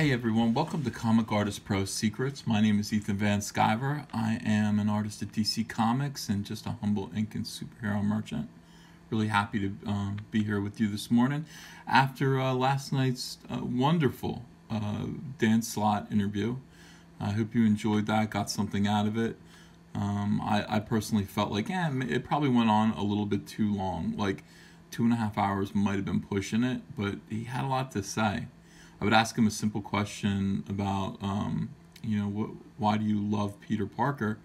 Hey everyone, welcome to Comic Artist Pro Secrets. My name is Ethan Van Sciver. I am an artist at DC Comics and just a humble ink and superhero merchant. Really happy to be here with you this morning after last night's wonderful Dan Slott interview. I hope you enjoyed that, got something out of it. I personally felt like it probably went on a little bit too long, like 2.5 hours might have been pushing it, but he had a lot to say. I would ask him a simple question about, why do you love Peter Parker?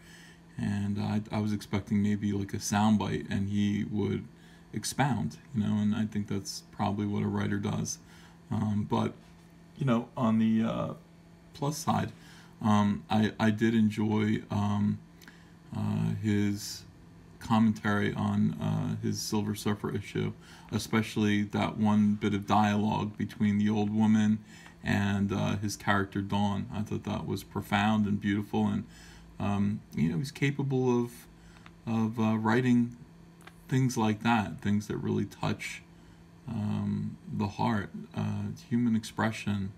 And I was expecting maybe like a soundbite, and he would expound, and I think that's probably what a writer does. But on the plus side, I did enjoy his commentary on his Silver Surfer issue, especially that one bit of dialogue between the old woman and his character Dawn. I thought that was profound and beautiful, and he's capable of writing things like that, things that really touch the heart. Human expression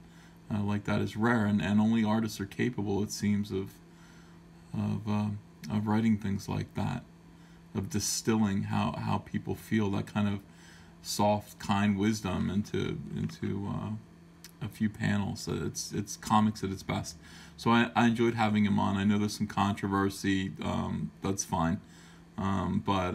like that is rare, and only artists are capable, it seems, of writing things like that, of distilling how people feel, that kind of soft, kind wisdom into a few panels. It's comics at its best. So I enjoyed having him on. I know there's some controversy. That's fine. But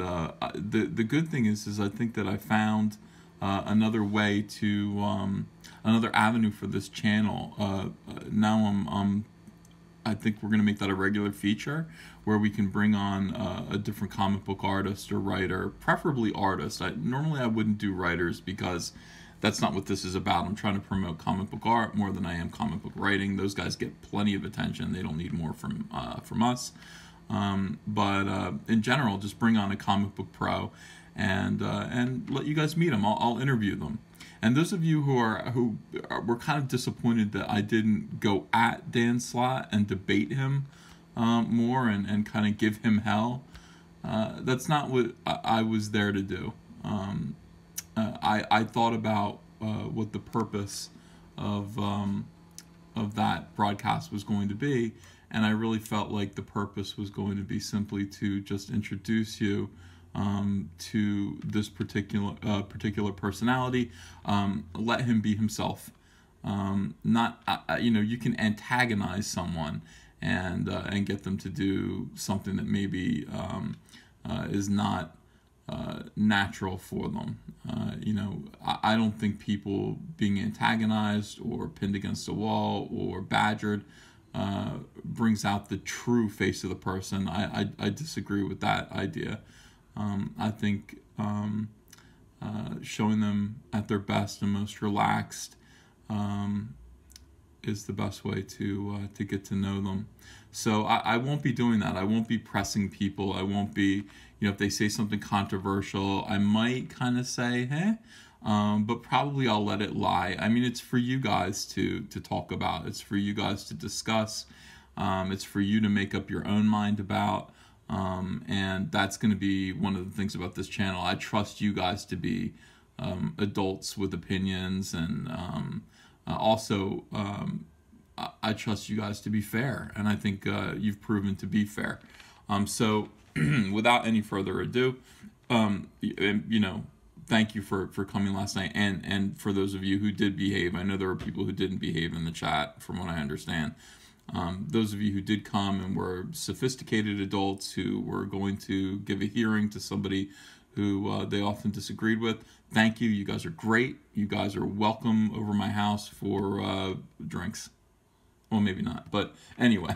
the good thing is I think that I found another way to another avenue for this channel. Now I think we're going to make that a regular feature where we can bring on a different comic book artist or writer, preferably artist. Normally I wouldn't do writers because that's not what this is about. I'm trying to promote comic book art more than I am comic book writing. Those guys get plenty of attention. They don't need more from us. But in general, just bring on a comic book pro and let you guys meet them. I'll interview them. And those of you who were kind of disappointed that I didn't go at Dan Slott and debate him more and kind of give him hell, that's not what I was there to do. I thought about what the purpose of that broadcast was going to be, and I really felt like the purpose was going to be simply to just introduce you to this particular personality, let him be himself. You can antagonize someone and get them to do something that maybe is not natural for them. I don't think people being antagonized or pinned against a wall or badgered brings out the true face of the person. I disagree with that idea. I think showing them at their best and most relaxed is the best way to get to know them. So I won't be doing that. I won't be pressing people. I won't be, if they say something controversial, I might kind of say, but probably I'll let it lie. I mean, it's for you guys to talk about. It's for you guys to discuss. It's for you to make up your own mind about. And that's going to be one of the things about this channel. I trust you guys to be adults with opinions, and also I trust you guys to be fair, and I think you've proven to be fair. So without any further ado, thank you for coming last night, and for those of you who did behave. I know there were people who didn't behave in the chat, from what I understand. Those of you who did come and were sophisticated adults who were going to give a hearing to somebody who they often disagreed with, thank you. You guys are great. You guys are welcome over my house for drinks. Well, maybe not, but anyway,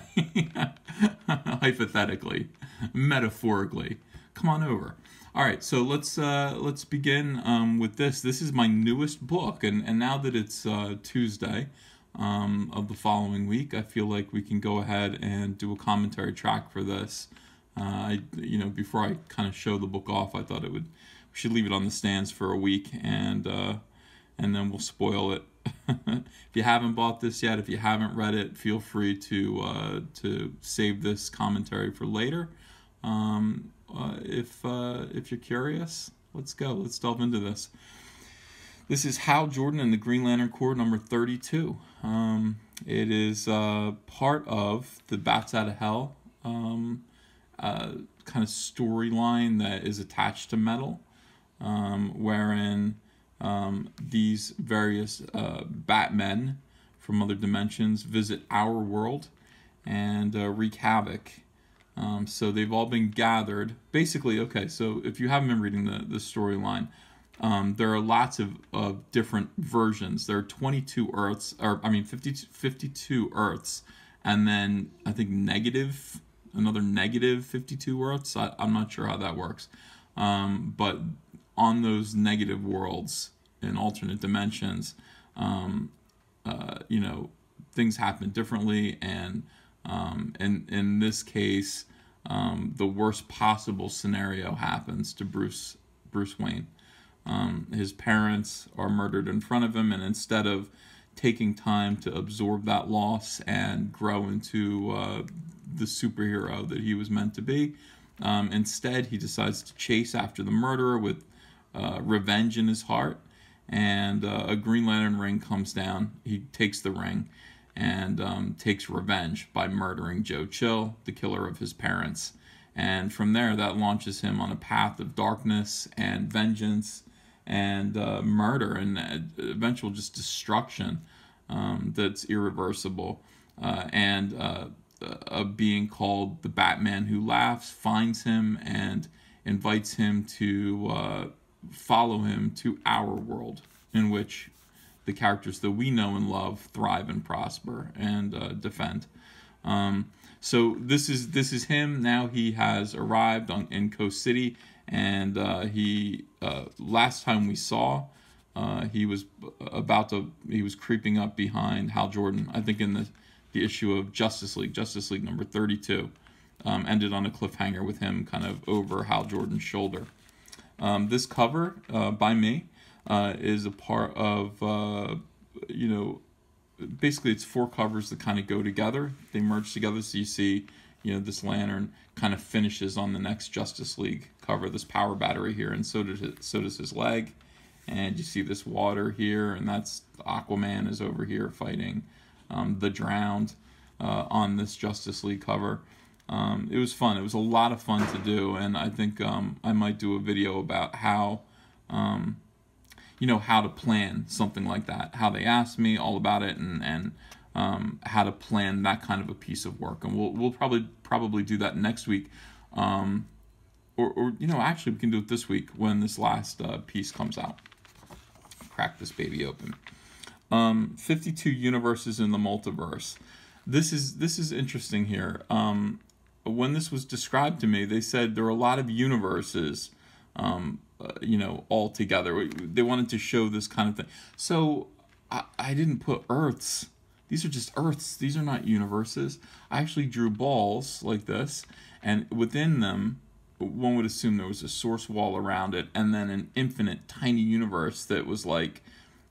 hypothetically, metaphorically, come on over. All right, so let's begin with this. This is my newest book, and now that it's Tuesday of the following week, I feel like we can go ahead and do a commentary track for this. Before I kind of show the book off, I thought we should leave it on the stands for a week, and then we'll spoil it. If you haven't bought this yet, if you haven't read it, feel free to save this commentary for later. If you're curious, let's go. Let's delve into this. This is Hal Jordan and the Green Lantern Corps number 32. It is part of the Bats Out of Hell kind of storyline that is attached to Metal, wherein these various Batmen from other dimensions visit our world and wreak havoc. So they've all been gathered. Basically, okay, so if you haven't been reading the storyline, there are lots of different versions. There are 22 Earths, or I mean 52 Earths, and then I think another negative 52 Earths. I'm not sure how that works. But on those negative worlds in alternate dimensions, things happen differently, and in this case, the worst possible scenario happens to Bruce Wayne. His parents are murdered in front of him, and instead of taking time to absorb that loss and grow into the superhero that he was meant to be, instead he decides to chase after the murderer with revenge in his heart, and a Green Lantern ring comes down. He takes the ring and takes revenge by murdering Joe Chill, the killer of his parents. And from there, that launches him on a path of darkness and vengeance and murder and eventual just destruction that's irreversible. And a being called the Batman Who Laughs finds him and invites him to follow him to our world, in which the characters that we know and love thrive and prosper and defend. So this is him. Now he has arrived in Coast City, and he last time we saw, he was creeping up behind Hal Jordan. I think in the issue of Justice League number 32, ended on a cliffhanger with him kind of over Hal Jordan's shoulder. This cover by me is a part of basically it's 4 covers that kind of go together. They merge together, so you see, this lantern kind of finishes on the next Justice League cover, this power battery here, and so does his leg. And you see this water here, and that's Aquaman is over here fighting the Drowned on this Justice League cover. It was fun. It was a lot of fun to do, and I think I might do a video about how how to plan something like that. How they asked me all about it, and how to plan that kind of a piece of work. And we'll probably do that next week, or actually we can do it this week when this last piece comes out. Crack this baby open. 52 universes in the multiverse. This is interesting here. When this was described to me, they said there are a lot of universes, all together. They wanted to show this kind of thing. So I didn't put Earths. These are just Earths. These are not universes. I actually drew balls like this, and within them, one would assume there was a source wall around it, and then an infinite tiny universe that was like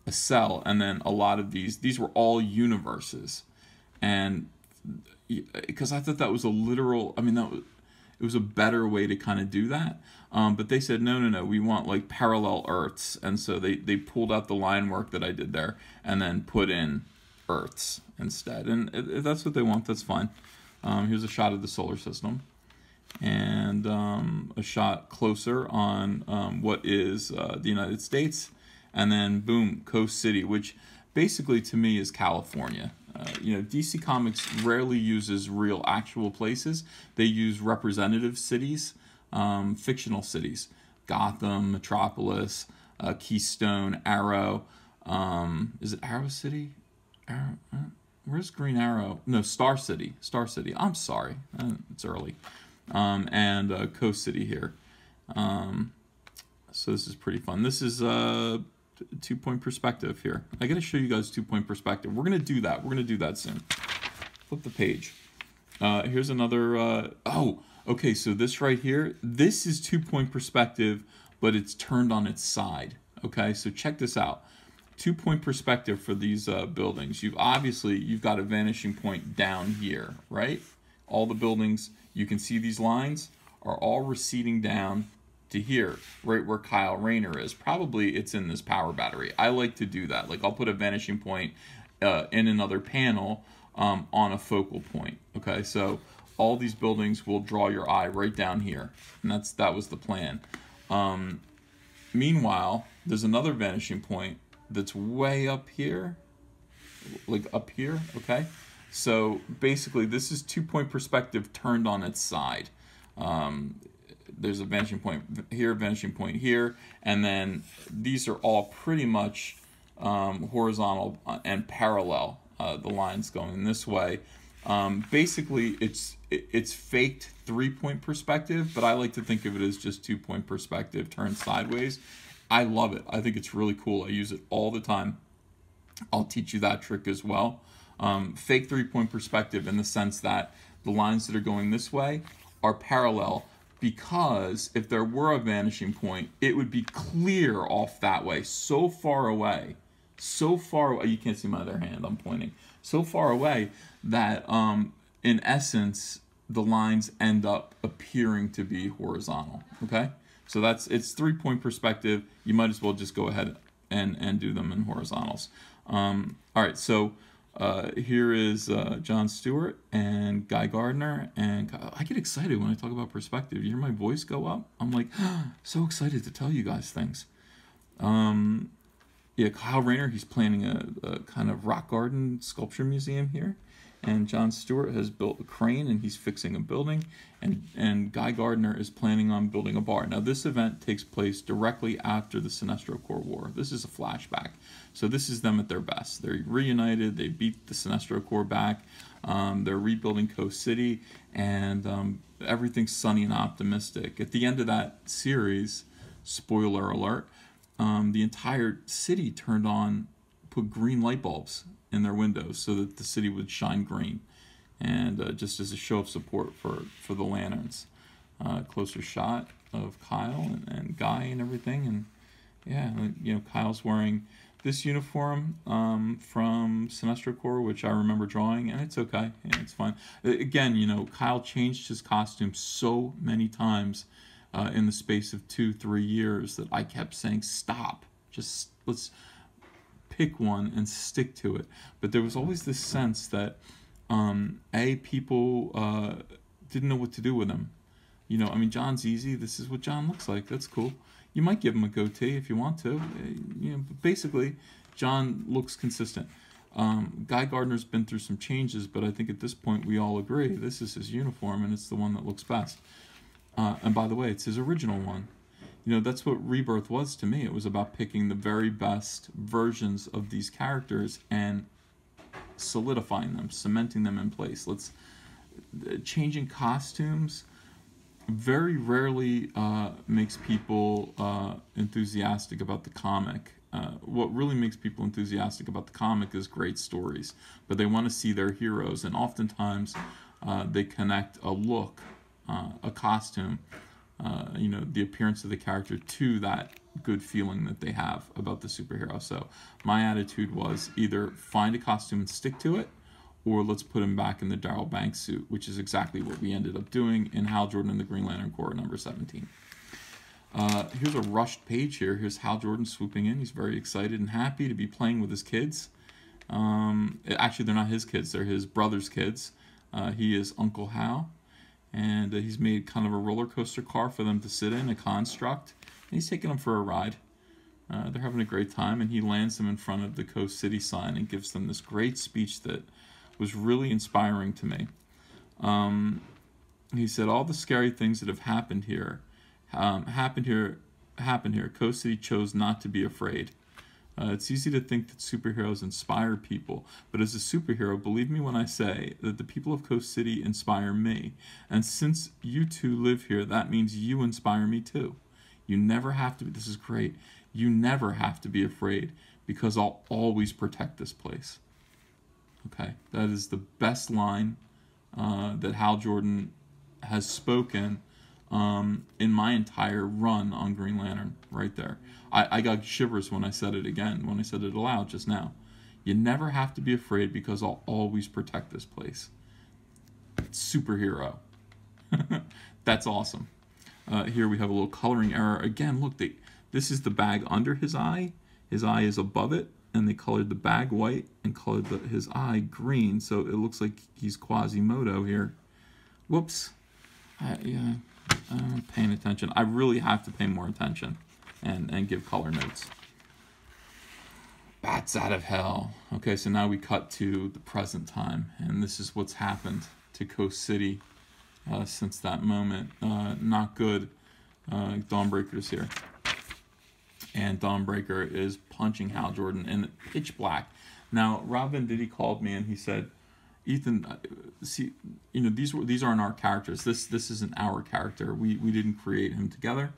a cell, and then a lot of these were all universes. And because I thought that was a literal, it was a better way to kind of do that. But they said, no, we want like parallel Earths. And so they pulled out the line work that I did there and then put in Earths instead. And if that's what they want, that's fine. Here's a shot of the solar system, and a shot closer on what is the United States. And then boom, Coast City, which basically to me is California. DC Comics rarely uses real actual places. They use representative cities, fictional cities. Gotham, Metropolis, Keystone, Arrow. Is it Arrow City? Where's Green Arrow? No, Star City. I'm sorry. It's early. And Coast City here. So this is pretty fun. This is 2-point perspective here. I gotta show you guys 2-point perspective. We're gonna do that. We're gonna do that soon. Flip the page. Here's another. Okay. So this right here. This is 2-point perspective, but it's turned on its side. Okay. So check this out. 2-point perspective for these buildings. You've got a vanishing point down here, right? All the buildings. You can see these lines are all receding down to here, right where Kyle Rayner is. Probably it's in this power battery. I like to do that. Like I'll put a vanishing point in another panel on a focal point. Okay, so all these buildings will draw your eye right down here, and that was the plan. Meanwhile, there's another vanishing point that's way up here, like up here. Okay, so basically this is 2-point perspective turned on its side. There's a vanishing point here, vanishing point here, and then these are all pretty much horizontal and parallel. The lines going this way. Basically, it's faked 3-point perspective, but I like to think of it as just 2-point perspective turned sideways. I love it. I think it's really cool. I use it all the time. I'll teach you that trick as well. Fake 3-point perspective in the sense that the lines that are going this way are parallel, because if there were a vanishing point, it would be clear off that way, so far away, you can't see my other hand, I'm pointing, so far away that in essence the lines end up appearing to be horizontal. Okay, so it's 3-point perspective. You might as well just go ahead and do them in horizontals. All right, so here is John Stewart and Guy Gardner, and I get excited when I talk about perspective. You hear my voice go up? I'm like so excited to tell you guys things. Yeah, Kyle Rayner, he's planning a kind of rock garden sculpture museum here, and John Stewart has built a crane and he's fixing a building, and Guy Gardner is planning on building a bar. Now this event takes place directly after the Sinestro Corps War. This is a flashback, so this is them at their best. They're reunited, they beat the Sinestro Corps back, they're rebuilding Coast City, and everything's sunny and optimistic. At the end of that series, spoiler alert, the entire city put green light bulbs in their windows so that the city would shine green, and just as a show of support for the lanterns. Closer shot of Kyle and Guy and everything, and yeah, you know, Kyle's wearing this uniform from Sinestro Corps, which I remember drawing, and it's okay, yeah, it's fine. Again, you know, Kyle changed his costume so many times in the space of 2-3 years that I kept saying, stop, just let's pick one and stick to it. But there was always this sense that people didn't know what to do with him. You know, I mean, John's easy. This is what John looks like. That's cool. You might give him a goatee if you want to. You know, but basically, John looks consistent. Guy Gardner's been through some changes, but I think at this point we all agree this is his uniform and it's the one that looks best. And by the way, it's his original one. You know, that's what Rebirth was to me. It was about picking the very best versions of these characters and solidifying them, cementing them in place. Changing costumes very rarely makes people enthusiastic about the comic. What really makes people enthusiastic about the comic is great stories, but they want to see their heroes, and oftentimes they connect a look, a costume, you know, the appearance of the character to that good feeling that they have about the superhero. So my attitude was either find a costume and stick to it, or let's put him back in the Darryl Banks suit, which is exactly what we ended up doing in Hal Jordan and the Green Lantern Corps number 17. Here's a rushed page here. Here's Hal Jordan swooping in. He's very excited and happy to be playing with his kids. Actually, they're not his kids. They're his brother's kids. He is Uncle Hal. And he's made kind of a roller coaster car for them to sit in, a construct. And he's taking them for a ride. They're having a great time, and he lands them in front of the Coast City sign and gives them this great speech that was really inspiring to me. He said, all the scary things that have happened here, happened here. Coast City chose not to be afraid. It's easy to think that superheroes inspire people, but as a superhero, believe me when I say that the people of Coast City inspire me. And since you two live here, that means you inspire me too. You never have to, this is great, you never have to be afraid, because I'll always protect this place. Okay, that is the best line that Hal Jordan has spoken in my entire run on Green Lantern, right there. I got shivers when I said it again, when I said it aloud just now. You never have to be afraid, because I'll always protect this place. Superhero. That's awesome. Here we have a little coloring error. Again, look, this is the bag under his eye. His eye is above it, and they colored the bag white and colored his eye green, so it looks like he's Quasimodo here. Whoops. Yeah, I'm not paying attention. I really have to pay more attention and give color notes. Bats out of hell. Okay, so now we cut to the present time, and this is what's happened to Coast City since that moment. Not good. Dawnbreaker's here. And Dawnbreaker is punching Hal Jordan in pitch black. Now, Rob Venditti called me and he said, Ethan, see, you know, these aren't our characters. This isn't our character. We didn't create him together.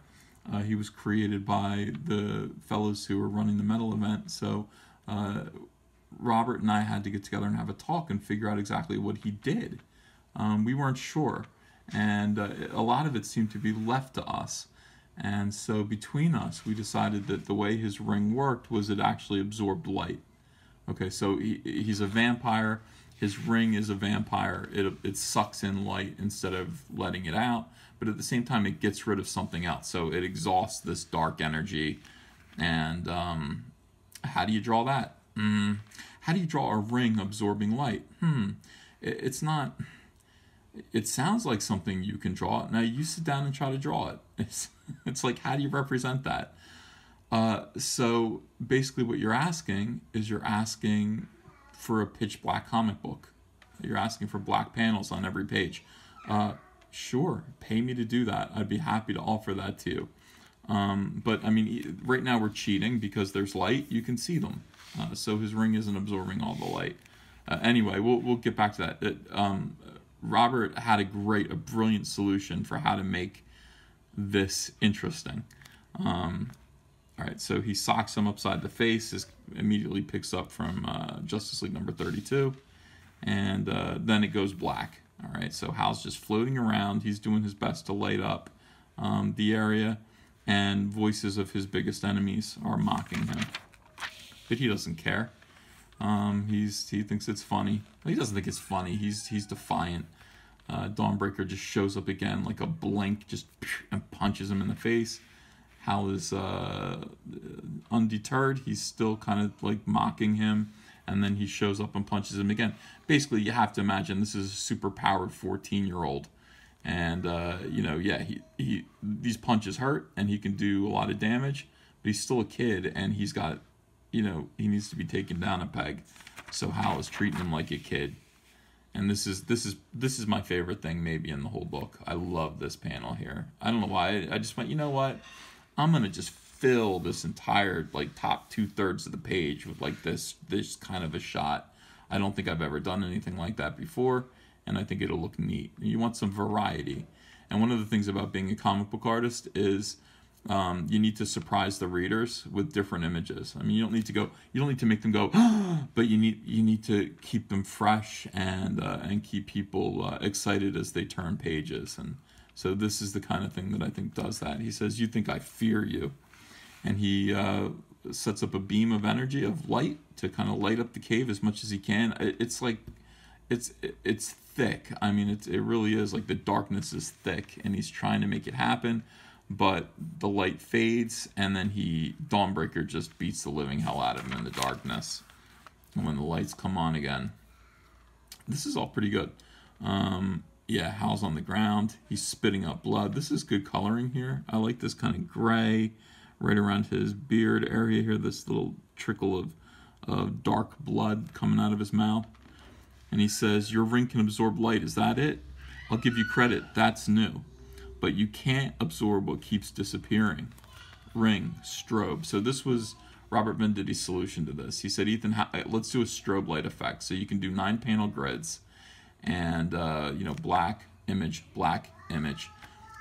He was created by the fellows who were running the metal event. So Robert and I had to get together and have a talk and figure out exactly what he did. We weren't sure. And a lot of it seemed to be left to us. And so between us, we decided that the way his ring worked was it actually absorbed light. Okay, so he's a vampire. His ring is a vampire. It sucks in light instead of letting it out. But at the same time, it gets rid of something else. So it exhausts this dark energy. And how do you draw that? How do you draw a ring absorbing light? It's not... It sounds like something you can draw. Now you sit down and try to draw it. It's like, how do you represent that? So basically what you're asking is you're asking for a pitch black comic book. You're asking for black panels on every page. Sure, pay me to do that. I'd be happy to offer that to you. But I mean, right now we're cheating because there's light. You can see them. So his ring isn't absorbing all the light. Anyway, we'll get back to that. Robert had a brilliant solution for how to make this interesting. All right, so he socks him upside the face, immediately picks up from Justice League number 32, and then it goes black. All right, so Hal's just floating around. He's doing his best to light up the area, and voices of his biggest enemies are mocking him. But he doesn't care. He thinks it's funny. He doesn't think it's funny. He's defiant. Dawnbreaker just shows up again like a blink, just and punches him in the face. Hal is undeterred. He's still kind of like mocking him, and then he shows up and punches him again. Basically, you have to imagine this is a super-powered 14-year-old, and you know, yeah, he these punches hurt, and he can do a lot of damage, but he's still a kid, and he's got, you know, he needs to be taken down a peg. So Hal is treating him like a kid. And this is my favorite thing maybe in the whole book. I love this panel here. I don't know why. I just went, you know what? I'm gonna just fill this entire like top 2/3 of the page with like this kind of a shot. I don't think I've ever done anything like that before, and I think it'll look neat. You want some variety. And one of the things about being a comic book artist is you need to surprise the readers with different images. I mean, you don't need to make them go, but you need to keep them fresh and keep people excited as they turn pages. And so this is the kind of thing that I think does that. He says, "You think I fear you," and he sets up a beam of energy, of light, to kind of light up the cave as much as he can. It's like it's thick. I mean, it really is like the darkness is thick, and he's trying to make it happen. But the light fades, and then Dawnbreaker just beats the living hell out of him in the darkness. And when the lights come on again, this is all pretty good. Yeah, Hal's on the ground. He's spitting up blood. This is good coloring here. I like this kind of gray right around his beard area here. This little trickle of dark blood coming out of his mouth. And he says, "Your ring can absorb light. Is that it? I'll give you credit. That's new. But you can't absorb what keeps disappearing. Ring, strobe." So this was Robert Venditti's solution to this. He said, "Ethan, let's do a strobe light effect. So you can do 9-panel grids, and you know, black image,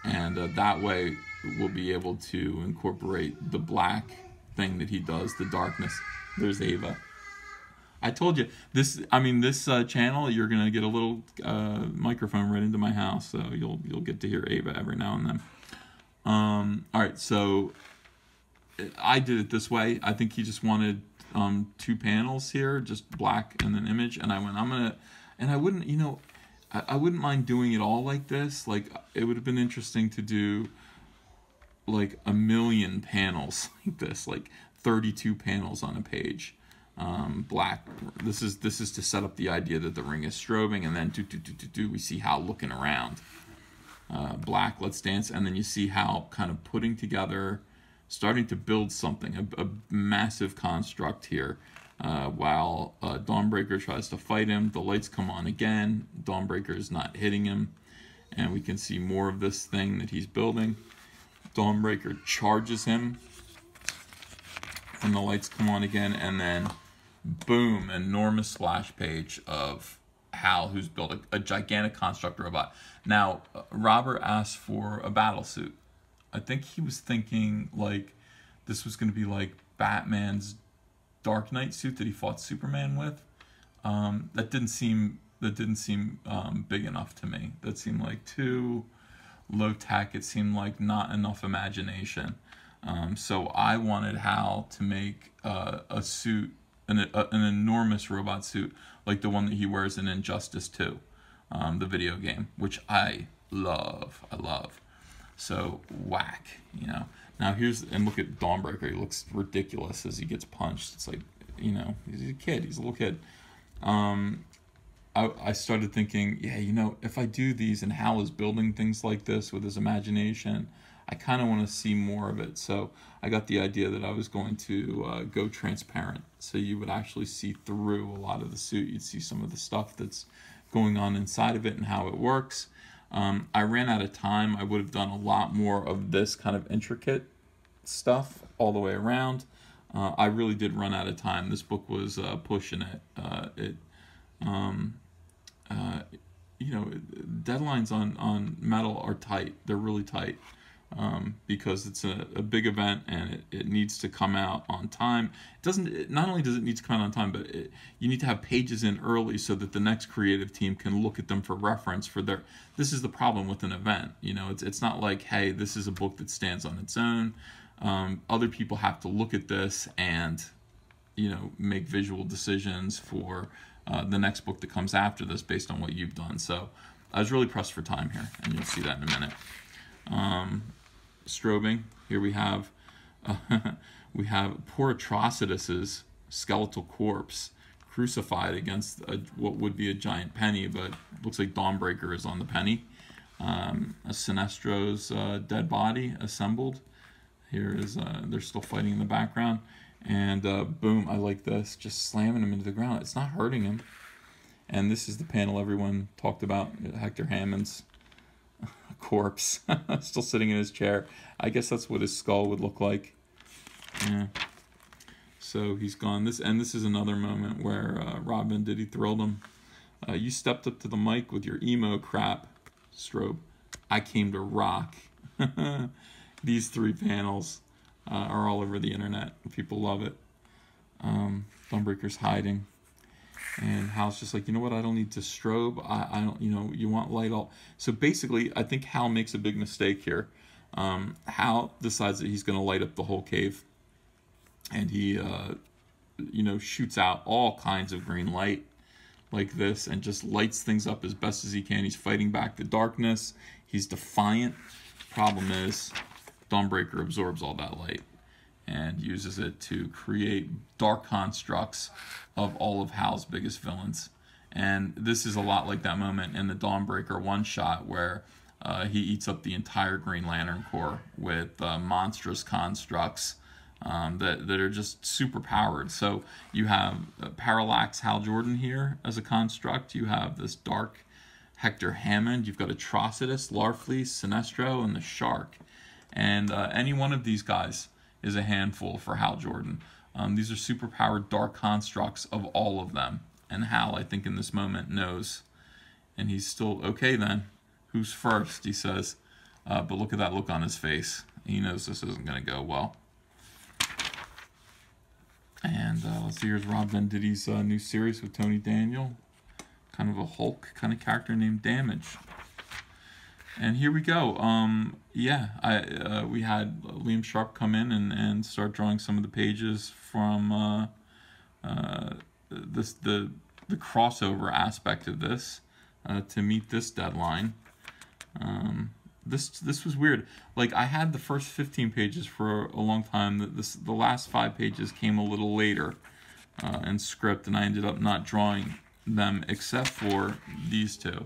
and that way we'll be able to incorporate the black thing that he does, the darkness." There's Ava. I told you this. I mean, this channel, you're gonna get a little microphone right into my house, so you'll get to hear Ava every now and then. All right, so I did it this way. I think he just wanted 2 panels here, just black and then image, and I went, and I wouldn't, you know, I wouldn't mind doing it all like this. Like, it would have been interesting to do like a million panels like this, like 32 panels on a page. Black. This is to set up the idea that the ring is strobing, and then we see Hal looking around. Black, let's dance, and then you see Hal kind of putting together, starting to build something, a massive construct here. While Dawnbreaker tries to fight him, the lights come on again. Dawnbreaker is not hitting him, and we can see more of this thing that he's building. Dawnbreaker charges him, and the lights come on again, and then boom, enormous splash page of Hal, who's built a gigantic construct robot. Now, Robert asked for a battle suit. I think he was thinking like this was going to be like Batman's Dark Knight suit that he fought Superman with. That didn't seem big enough to me. That seemed like too low tech. It seemed like not enough imagination. So I wanted Hal to make a suit, an enormous robot suit like the one that he wears in Injustice 2, the video game, which I love. So whack, you know. Now and look at Dawnbreaker. He looks ridiculous as he gets punched. It's like, you know, he's a kid. He's a little kid. I started thinking, yeah, you know, if I do these and Hal is building things like this with his imagination, I kind of want to see more of it. So I got the idea that I was going to go transparent. So you would actually see through a lot of the suit. You'd see some of the stuff that's going on inside of it and how it works. I ran out of time. I would have done a lot more of this kind of intricate stuff all the way around. I really did run out of time. This book was pushing it. You know, deadlines on metal are tight. They're really tight because it's a big event and it needs to come out on time. Not only does it need to come out on time, but you need to have pages in early so that the next creative team can look at them for reference for their. This is the problem with an event. You know, it's not like, hey, this is a book that stands on its own. Other people have to look at this and, you know, make visual decisions for the next book that comes after this based on what you've done. So I was really pressed for time here, and you'll see that in a minute. Strobing. Here we have poor Atrocitus's skeletal corpse crucified against what would be a giant penny, but looks like Dawnbreaker is on the penny. Sinestro's dead body assembled. Here is they're still fighting in the background. And boom, I like this, just slamming him into the ground. It's not hurting him. And this is the panel everyone talked about, Hector Hammond's corpse, still sitting in his chair. I guess that's what his skull would look like. Yeah. So he's gone. This is another moment where Rob Venditti thrilled him. You stepped up to the mic with your emo crap, Strobe. I came to rock. These three panels are all over the internet. People love it. Dawnbreaker's hiding. And Hal's just like, you know what, I don't need to strobe. I don't, you know, you want light all. So basically, I think Hal makes a big mistake here. Hal decides that he's going to light up the whole cave. And he, you know, shoots out all kinds of green light like this and just lights things up as best as he can. He's fighting back the darkness. He's defiant. Problem is, Dawnbreaker absorbs all that light and uses it to create dark constructs of all of Hal's biggest villains. And this is a lot like that moment in the Dawnbreaker one-shot where he eats up the entire Green Lantern Corps with monstrous constructs that are just super powered. So you have Parallax Hal Jordan here as a construct. You have this dark Hector Hammond. You've got Atrocitus, Larfleeze, Sinestro, and the Shark. And any one of these guys is a handful for Hal Jordan. These are super-powered dark constructs of all of them. And Hal, I think, in this moment knows. And he's still, okay then, who's first, he says. But look at that look on his face. He knows this isn't going to go well. And let's see, here's Rob Venditti's new series with Tony Daniel. Kind of a Hulk kind of character named Damage. And here we go. We had Liam Sharp come in and start drawing some of the pages from the crossover aspect of this to meet this deadline. This was weird. Like, I had the first 15 pages for a long time. The last 5 pages came a little later in script, and I ended up not drawing them except for these two.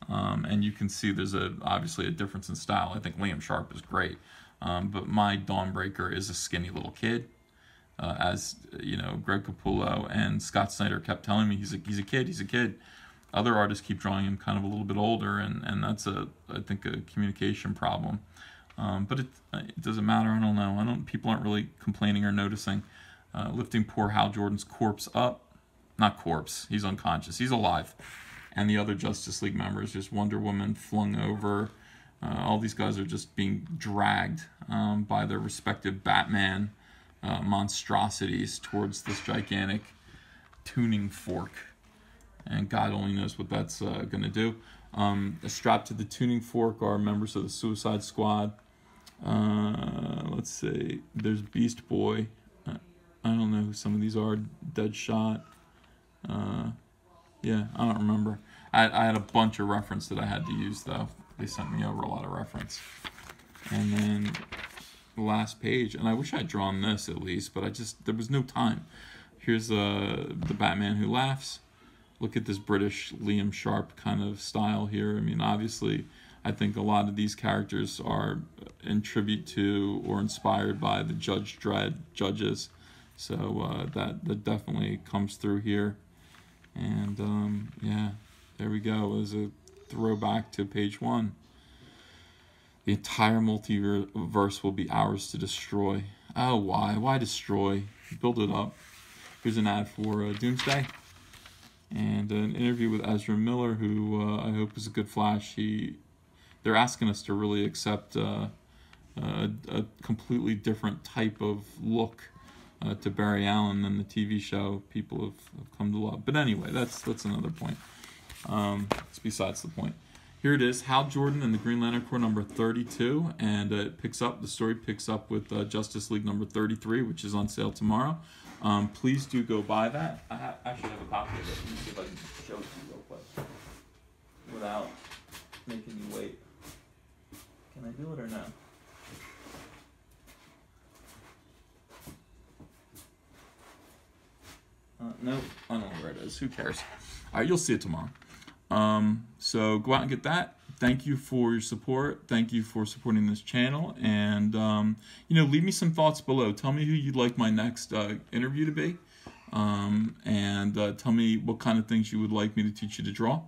And you can see there's obviously a difference in style. I think Liam Sharp is great, but my Dawnbreaker is a skinny little kid. As you know, Greg Capullo and Scott Snyder kept telling me he's a kid. Other artists keep drawing him kind of a little bit older, and that's I think a communication problem. But it doesn't matter. I don't know. People aren't really complaining or noticing. Lifting poor Hal Jordan's corpse up, not corpse. He's unconscious. He's alive. And the other Justice League members, just Wonder Woman flung over. All these guys are just being dragged by their respective Batman monstrosities towards this gigantic tuning fork. And God only knows what that's going to do. Strapped to the tuning fork are members of the Suicide Squad. Let's see. There's Beast Boy. I don't know who some of these are. Deadshot. Yeah, I don't remember. I had a bunch of reference that I had to use, though. They sent me over a lot of reference. And then the last page, and I wish I'd drawn this at least, but there was no time. Here's the Batman Who Laughs. Look at this British Liam Sharp kind of style here. I mean, obviously, I think a lot of these characters are in tribute to or inspired by the Judge Dredd judges. So that definitely comes through here. And yeah, there we go. It was a throwback to page 1. The entire multiverse will be ours to destroy. Oh, why? Why destroy? Build it up. Here's an ad for Doomsday. And an interview with Ezra Miller, who I hope is a good Flash. They're asking us to really accept a completely different type of look to Barry Allen than the TV show people have come to love. But anyway, that's another point. It's besides the point. Here it is, Hal Jordan and the Green Lantern Corps number 32, and the story picks up with Justice League number 33, which is on sale tomorrow. Please do go buy that. I actually have a copy of it. Let me see if I can show it to you real quick without making you wait. Can I do it or no? Nope, I don't know where it is. Who cares? All right, you'll see it tomorrow. So go out and get that. Thank you for your support. Thank you for supporting this channel. And, leave me some thoughts below. Tell me who you'd like my next interview to be. And tell me what kind of things you would like me to teach you to draw.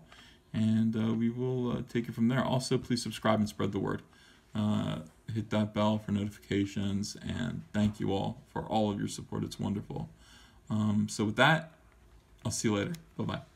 And we will take it from there. Also, please subscribe and spread the word. Hit that bell for notifications. And thank you all for all of your support. It's wonderful. So with that, I'll see you later. Bye-bye.